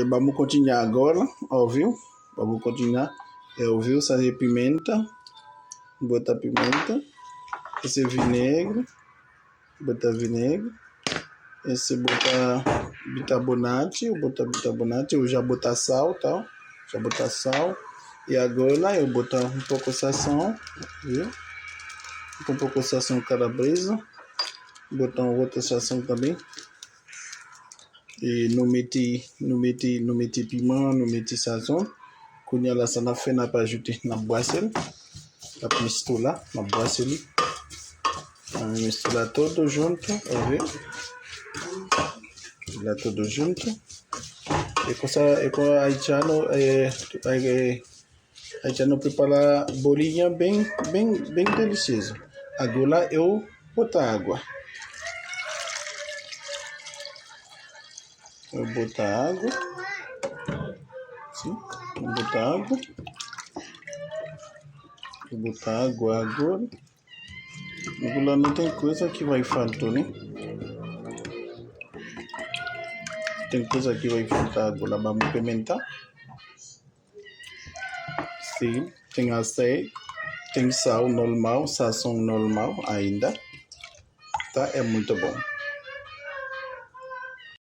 Vamos continuar agora, ouviu? Vamos continuar. Ouviu? Fazer pimenta. Botar pimenta. Esse vinagre. Botar vinagre. Esse botar bicarbonato. Eu botar bicarbonato. Eu já botar sal, tá? Já botar sal. E agora eu botar um pouco de sazão, viu? Um pouco de sazão calabresa. Botar outra sazão também. E não meti pimenta, não meti sazão. Quando ela está na fena para ajudar na boaça, para misturar na boaça ali. Misturar tudo junto, viu? Misturar tudo junto. E com a haitiano prepara bolinha bem deliciosa. Agora eu botar água. Eu botar água. Sim, vou botar água. Vou botar água agora. Agora não tem coisa que vai faltar, né? Tem coisa que vai faltar agora. Vamos pimentar. Sim, tem azeite. Tem sal normal, sazão normal ainda. Tá? É muito bom.